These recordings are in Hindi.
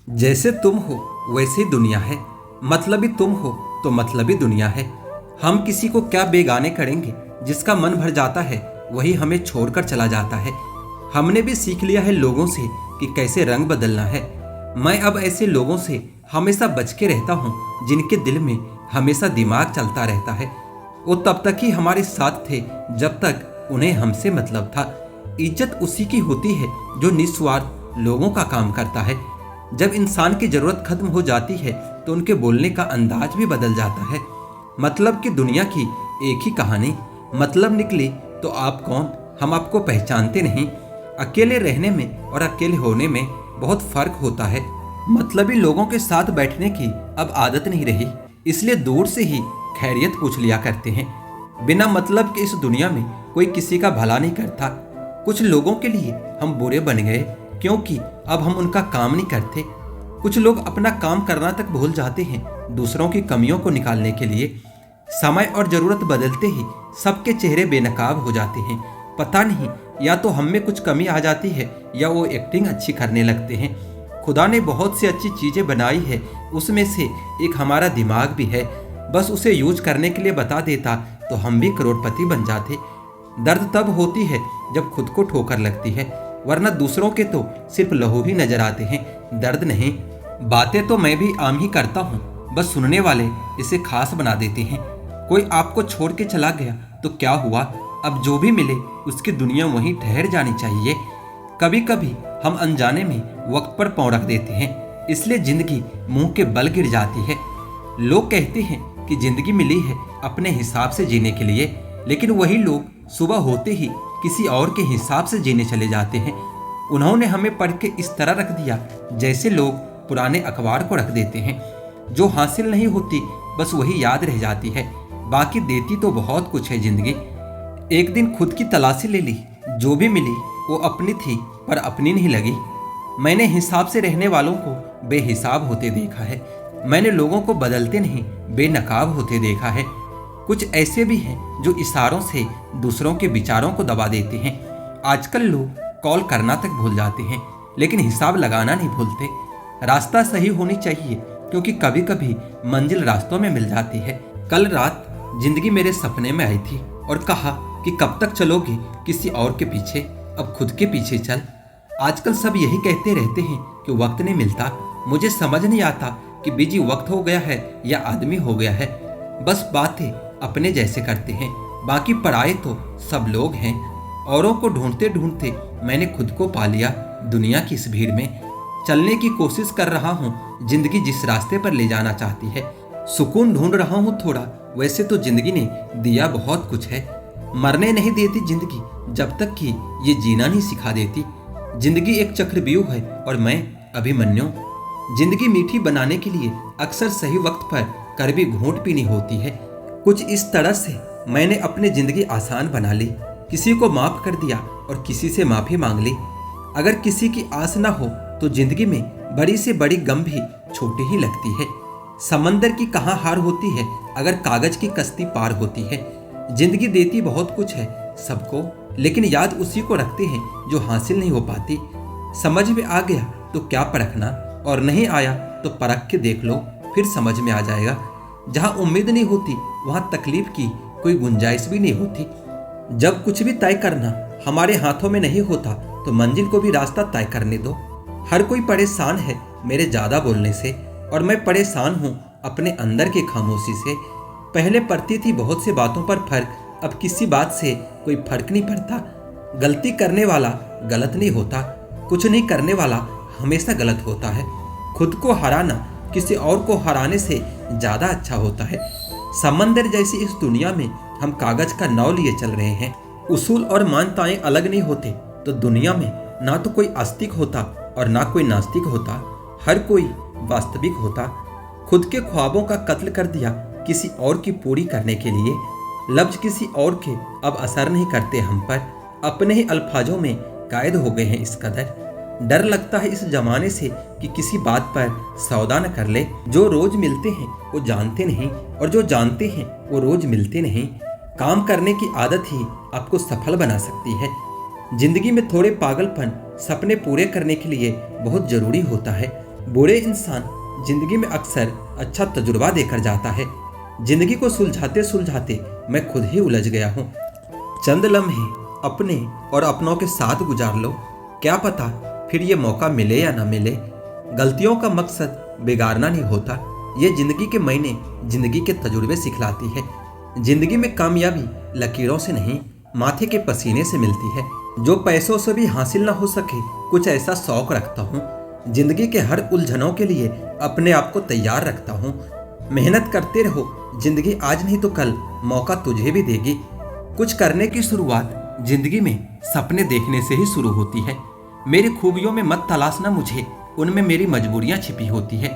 जैसे तुम हो वैसे ही दुनिया है। मतलबी तुम हो तो मतलबी दुनिया है। हम किसी को क्या बेगाने करेंगे। जिसका मन भर जाता है वही हमें छोड़कर चला जाता है। हमने भी सीख लिया है लोगों से कि कैसे रंग बदलना है। मैं अब ऐसे लोगों से हमेशा बच के रहता हूँ जिनके दिल में हमेशा दिमाग चलता रहता है। वो तब तक ही हमारे साथ थे जब तक उन्हें हमसे मतलब था। इज्जत उसी की होती है जो निस्वार्थ लोगों का काम करता है। जब इंसान की जरूरत खत्म हो जाती है तो उनके बोलने का अंदाज भी बदल जाता है। मतलब की दुनिया की एक ही कहानी। मतलब निकली तो आप कौन, हम आपको पहचानते नहीं। अकेले रहने में और अकेले होने में बहुत फर्क होता है। मतलबी लोगों के साथ बैठने की अब आदत नहीं रही, इसलिए दूर से ही खैरियत पूछ लिया करते हैं। बिना मतलब के इस दुनिया में कोई किसी का भला नहीं करता। कुछ लोगों के लिए हम बुरे बन गए क्योंकि अब हम उनका काम नहीं करते। कुछ लोग अपना काम करना तक भूल जाते हैं दूसरों की कमियों को निकालने के लिए। समय और जरूरत बदलते ही सबके चेहरे बेनकाब हो जाते हैं। पता नहीं, या तो हम में कुछ कमी आ जाती है या वो एक्टिंग अच्छी करने लगते हैं। खुदा ने बहुत सी अच्छी चीजें बनाई है, उसमें से एक हमारा दिमाग भी है। बस उसे यूज करने के लिए बता देता तो हम भी करोड़पति बन जाते। दर्द तब होती है जब खुद को ठोकर लगती है, वरना दूसरों के तो सिर्फ लहू ही नजर आते हैं, दर्द नहीं। बातें तो मैं भी आम ही करता हूँ, बस सुनने वाले इसे खास बना देते हैं। कोई आपको छोड़ के चला गया तो क्या हुआ, अब जो भी मिले उसकी दुनिया वहीं ठहर जानी चाहिए। कभी कभी हम अनजाने में वक्त पर पाँव रख देते हैं, इसलिए जिंदगी मुंह के बल गिर जाती है। लोग कहते हैं कि जिंदगी मिली है अपने हिसाब से जीने के लिए, लेकिन वही लोग सुबह होते ही किसी और के हिसाब से जीने चले जाते हैं। उन्होंने हमें पढ़ के इस तरह रख दिया जैसे लोग पुराने अखबार को रख देते हैं। जो हासिल नहीं होती बस वही याद रह जाती है, बाकी देती तो बहुत कुछ है जिंदगी। एक दिन खुद की तलाशी ले ली, जो भी मिली वो अपनी थी पर अपनी नहीं लगी। मैंने हिसाब से रहने वालों को बेहिसाब होते देखा है। मैंने लोगों को बदलते नहीं बेनकाब होते देखा है। कुछ ऐसे भी हैं जो इशारों से दूसरों के विचारों को दबा देते हैं। आजकल लोग कॉल करना तक भूल जाते हैं लेकिन हिसाब लगाना नहीं भूलते। रास्ता सही होनी चाहिए क्योंकि कभी कभी मंजिल रास्तों में मिल जाती है। कल रात जिंदगी मेरे सपने में आई थी और कहा कि कब तक चलोगे किसी और के पीछे, अब खुद के पीछे चल। आजकल सब यही कहते रहते हैं कि वक्त नहीं मिलता। मुझे समझ नहीं आता कि बिजी वक्त हो गया है या आदमी हो गया है। बस बातें अपने जैसे करते हैं, बाकी पराए तो सब लोग हैं। औरों को ढूंढते ढूंढते मैंने खुद को पा लिया दुनिया की इस भीड़ में। चलने की कोशिश कर रहा हूँ जिंदगी जिस रास्ते पर ले जाना चाहती है। सुकून ढूंढ रहा हूँ थोड़ा, वैसे तो जिंदगी ने दिया बहुत कुछ है। मरने नहीं देती जिंदगी जब तक कि ये जीना नहीं सिखा देती। जिंदगी एक चक्रव्यूह है और मैं अभिमन्यु। जिंदगी मीठी बनाने के लिए अक्सर सही वक्त पर कड़वी घूंट पीनी होती है। कुछ इस तरह से मैंने अपनी जिंदगी आसान बना ली। किसी को माफ कर दिया और किसी से माफी मांग ली। अगर किसी की आस ना हो तो जिंदगी में बड़ी से बड़ी गम भी छोटी ही लगती है। समंदर की कहाँ हार होती है अगर कागज की कश्ती पार होती है। जिंदगी देती बहुत कुछ है सबको, लेकिन याद उसी को रखते हैं जो हासिल नहीं हो पाती। समझ में आ गया तो क्या परखना, और नहीं आया तो परख के देख लो, फिर समझ में आ जाएगा। जहाँ उम्मीद नहीं होती वहाँ तकलीफ की कोई गुंजाइश भी नहीं होती। जब कुछ भी तय करना हमारे हाथों में नहीं होता तो मंजिल को भी रास्ता तय करने दो। हर कोई परेशान है मेरे ज्यादा बोलने से, और मैं परेशान हूँ अपने अंदर की खामोशी से। पहले पड़ती थी बहुत से बातों पर फर्क, अब किसी बात से कोई फर्क नहीं पड़ता। गलती करने वाला गलत नहीं होता, कुछ नहीं करने वाला हमेशा गलत होता है। खुद को हराना किसी और को हराने से ज्यादा अच्छा होता है। समंदर जैसी इस दुनिया में हम कागज का नाव लिए चल रहे हैं। उसूल और मान्यताएं अलग नहीं होते तो दुनिया में ना तो कोई आस्तिक होता और ना कोई नास्तिक होता। हर कोई वास्तविक होता। खुद के ख्वाबों का कत्ल कर दिया किसी और की पूरी करने के लिए। लफ्ज किसी और के अब असर नहीं करते हम पर, अपने ही अल्फाजों में कैद हो गए हैं इस कदर। डर लगता है इस जमाने से कि किसी बात पर सौदा न कर ले। जो रोज मिलते हैं वो जानते नहीं, और जो जानते हैं वो रोज मिलते नहीं। काम करने की आदत ही आपको सफल बना सकती है। जिंदगी में थोड़े पागलपन सपने पूरे करने के लिए बहुत जरूरी होता है। बूढ़े इंसान जिंदगी में अक्सर अच्छा तजुर्बा देकर जाता है। जिंदगी को सुलझाते सुलझाते मैं खुद ही उलझ गया हूँ। चंद लम्हे अपने और अपनों के साथ गुजार लो, क्या पता फिर ये मौका मिले या ना मिले। गलतियों का मकसद बिगाड़ना नहीं होता, ये जिंदगी के महीने जिंदगी के तजुर्बे सिखलाती है। जिंदगी में कामयाबी लकीरों से नहीं, माथे के पसीने से मिलती है। जो पैसों से भी हासिल ना हो सके, कुछ ऐसा शौक रखता हूँ। जिंदगी के हर उलझनों के लिए अपने आप को तैयार रखता हूँ। मेहनत करते रहो, जिंदगी आज नहीं तो कल मौका तुझे भी देगी। कुछ करने की शुरुआत जिंदगी में सपने देखने से ही शुरू होती है। मेरी खूबियों में मत तलाशना मुझे, उनमें मेरी मजबूरियां छिपी होती है।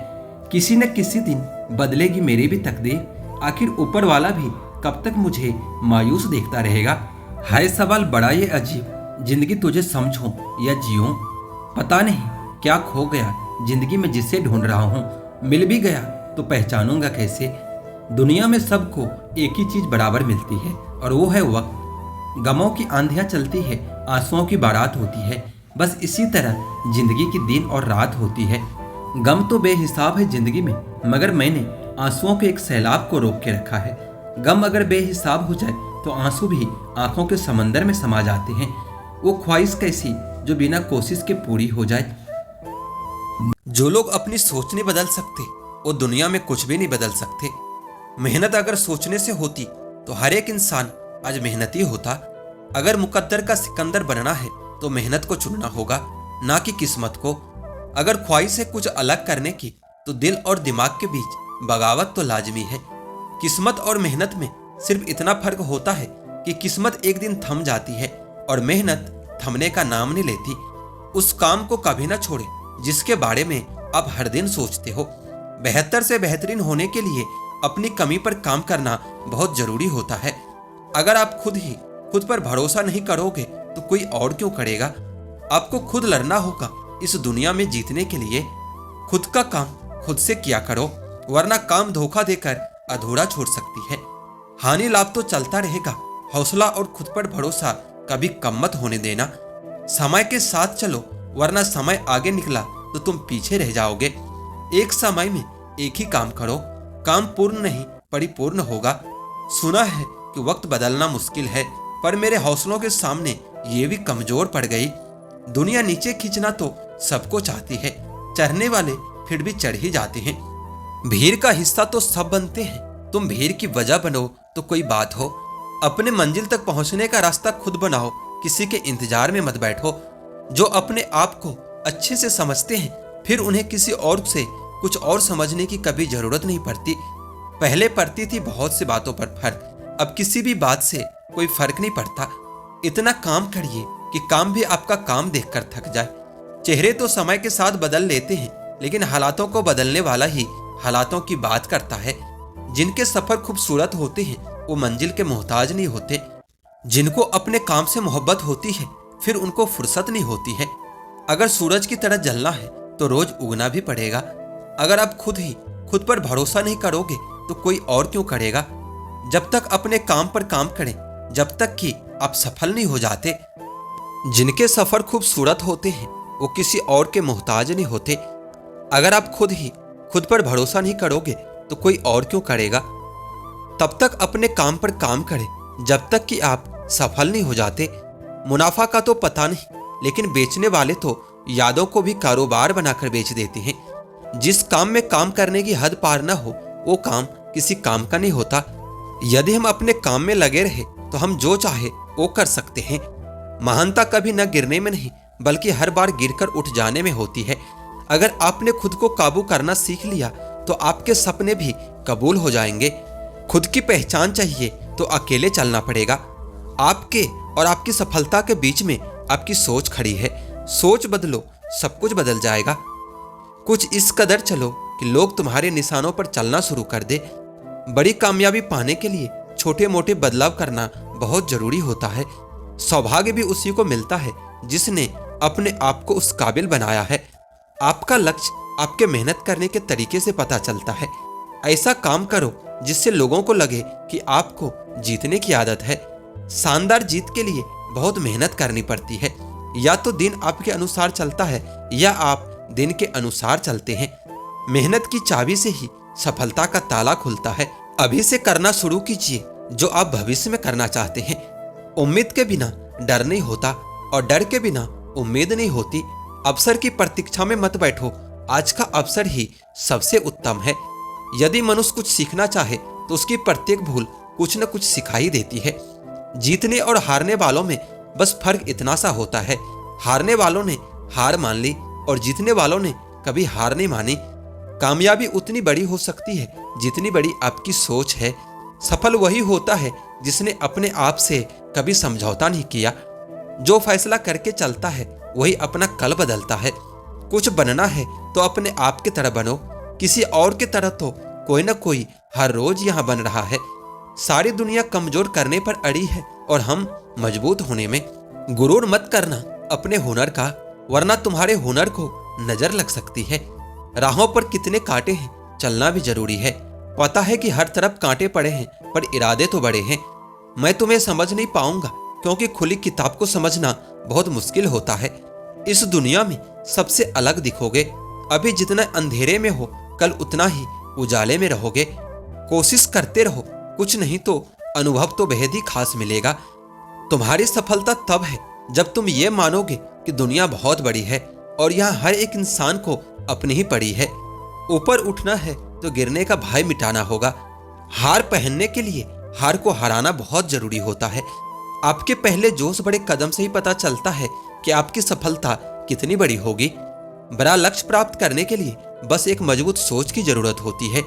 किसी न किसी दिन बदलेगी मेरी भी तकदीर, आखिर ऊपर वाला भी कब तक मुझे मायूस देखता रहेगा। है सवाल बड़ा ये अजीब, जिंदगी तुझे समझूं या जियूं। पता नहीं क्या खो गया जिंदगी में जिसे ढूंढ रहा हूँ। मिल भी गया तो पहचानूंगा कैसे। दुनिया में सबको एक ही चीज बराबर मिलती है और वो है वक्त। गमों की आंधियां चलती है, आंसुओं की बारात होती है। बस इसी तरह जिंदगी की दिन और रात होती है। गम तो बेहिसाब है जिंदगी में, मगर मैंने आंसुओं के एक सैलाब को रोक के रखा है। गम अगर बेहिसाब हो जाए तो आंसू भी आंखों के समंदर में समा जाते हैं। वो ख्वाहिश कैसी जो बिना कोशिश के पूरी हो जाए। जो लोग अपनी सोच नहीं बदल सकते, वो दुनिया में कुछ भी नहीं बदल सकते। मेहनत अगर सोचने से होती तो हर एक इंसान आज मेहनती होता। अगर मुकद्दर का सिकंदर बनना है तो मेहनत को चुनना होगा, ना कि किस्मत को। अगर ख्वाहिश है कुछ अलग करने की तो दिल और दिमाग के बीच बगावत तो लाजमी है। किस्मत और मेहनत में सिर्फ इतना फर्क होता है कि किस्मत एक दिन थम जाती है और मेहनत थमने का नाम नहीं लेती। उस काम को कभी ना छोड़े जिसके बारे में आप हर दिन सोचते हो। बेहतर से बेहतरीन होने के लिए अपनी कमी पर काम करना बहुत जरूरी होता है। अगर आप खुद पर भरोसा नहीं करोगे तो कोई और क्यों करेगा। आपको खुद लड़ना होगा इस दुनिया में जीतने के लिए। खुद का काम खुद से किया करो, वरना काम धोखा देकर अधूरा छोड़ सकती है। हानि लाभ तो चलता रहेगा, हौसला और खुद पर भरोसा कभी कम मत होने देना। समय के साथ चलो, वरना समय आगे निकला तो तुम पीछे रह जाओगे। एक समय में एक ही काम करो, काम पूर्ण नहीं परिपूर्ण होगा। सुना है कि वक्त बदलना मुश्किल है, पर मेरे हौसलों के सामने ये भी कमजोर पड़ गई। दुनिया नीचे खींचना तो सबको चाहती है, चढ़ने वाले फिर भी चढ़ ही जाते हैं। भीड़ का हिस्सा तो सब बनते हैं, तुम भीड़ की वजह बनो तो कोई बात हो। अपने मंजिल तक पहुंचने का रास्ता खुद बनाओ, किसी के इंतजार में मत बैठो। जो अपने आप को अच्छे से समझते हैं, फिर उन्हें किसी और से कुछ और समझने की कभी जरूरत नहीं पड़ती। पहले पड़ती थी बहुत सी बातों पर फर्क, अब किसी भी बात से कोई फर्क नहीं पड़ता। इतना काम करिए कि काम भी आपका काम देखकर थक जाए। चेहरे तो समय के साथ बदल लेते हैं, लेकिन हालातों को बदलने वाला ही हालातों की बात करता है। जिनके सफर खूबसूरत होते हैं वो मंजिल के मोहताज नहीं होते। जिनको अपने काम से मोहब्बत होती है, फिर उनको फुर्सत नहीं होती है। अगर सूरज की तरह जलना है तो रोज उगना भी पड़ेगा। अगर आप खुद पर भरोसा नहीं करोगे तो कोई और क्यों करेगा। जब तक अपने काम पर काम करें, जब तक कि आप सफल नहीं हो जाते। जिनके सफर खूबसूरत होते हैं वो किसी और के मोहताज नहीं होते। अगर आप खुद पर भरोसा नहीं करोगे तो कोई और क्यों करेगा। तब तक अपने काम पर काम करें जब तक कि आप सफल नहीं हो जाते। मुनाफा का तो पता नहीं, लेकिन बेचने वाले तो यादों को भी कारोबार बनाकर बेच देते हैं। जिस काम में काम करने की हद पार ना हो, वो काम किसी काम का नहीं होता। यदि हम अपने काम में लगे रहे तो हम जो चाहे वो कर सकते हैं। महानता कभी न गिरने में नहीं, बल्कि हर बार गिरकर उठ जाने में होती है। अगर आपने खुद को काबू करना सीख लिया तो आपके सपने भी कबूल हो जाएंगे। खुद की पहचान चाहिए तो अकेले चलना पड़ेगा। आपके और आपकी सफलता के बीच में आपकी सोच खड़ी है। सोच बदलो, सब कुछ बदल जाएगा। कुछ इस कदर चलो कि लोग तुम्हारे निशानों पर चलना शुरू कर दे। बड़ी कामयाबी पाने के लिए छोटे मोटे बदलाव करना बहुत जरूरी होता है। सौभाग्य भी उसी को मिलता है जिसने अपने आप को उस काबिल बनाया है। आपका लक्ष्य आपके मेहनत करने के तरीके से पता चलता है। ऐसा काम करो जिससे लोगों को लगे कि आपको जीतने की आदत है। शानदार जीत के लिए बहुत मेहनत करनी पड़ती है। या तो दिन आपके अनुसार चलता है या आप दिन के अनुसार चलते हैं। मेहनत की चाबी से ही सफलता का ताला खुलता है। अभी से करना शुरू कीजिए जो आप भविष्य में करना चाहते हैं। उम्मीद के बिना डर नहीं होता और डर के बिना उम्मीद नहीं होती। अवसर की प्रतीक्षा में मत बैठो, आज का अवसर ही सबसे उत्तम है। यदि मनुष्य कुछ सीखना चाहे तो उसकी प्रत्येक भूल कुछ न कुछ सिखाई देती है। जीतने और हारने वालों में बस फर्क इतना सा होता है, हारने वालों ने हार मान ली और जीतने वालों ने कभी हार नहीं मानी। कामयाबी उतनी बड़ी हो सकती है जितनी बड़ी आपकी सोच है। सफल वही होता है जिसने अपने आप से कभी समझौता नहीं किया। जो फैसला करके चलता है वही अपना कल बदलता है। कुछ बनना है तो अपने आप की तरह बनो, किसी और की तरह तो कोई ना कोई हर रोज यहाँ बन रहा है। सारी दुनिया कमजोर करने पर अड़ी है और हम मजबूत होने में। गुरूर मत करना अपने हुनर का, वरना तुम्हारे हुनर को नजर लग सकती है। राहों पर कितने कांटे हैं, चलना भी जरूरी है। पता है कि हर तरफ कांटे पड़े हैं पर इरादे तो बड़े हैं। मैं तुम्हें समझ नहीं पाऊंगा क्योंकि खुली किताब को समझना बहुत मुश्किल होता है। इस दुनिया में सबसे अलग दिखोगे। अभी जितना अंधेरे में हो कल उतना ही उजाले में रहोगे। कोशिश करते रहो, कुछ नहीं तो अनुभव तो बेहद ही खास मिलेगा। तुम्हारी सफलता तब है जब तुम ये मानोगे कि दुनिया बहुत बड़ी है और यहाँ हर एक इंसान को अपनी ही पड़ी है। ऊपर उठना है तो गिरने का भय मिटाना होगा। हार पहनने के लिए हार को हराना बहुत जरूरी होता है। आपके पहले जोश बड़े कदम से ही पता चलता है कि आपकी सफलता कितनी बड़ी होगी। बड़ा लक्ष्य प्राप्त करने के लिए बस एक मजबूत सोच की जरूरत होती है।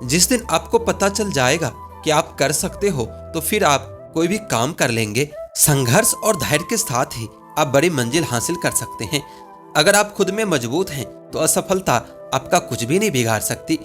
जिस दिन आपको पता चल जाएगा कि आप कर सकते हो तो फिर आप कोई भी काम कर लेंगे। संघर्ष और धैर्य के साथ ही आप बड़ी मंजिल हासिल कर सकते हैं। अगर आप खुद में मजबूत हैं तो असफलता आपका कुछ भी नहीं बिगाड़ सकती।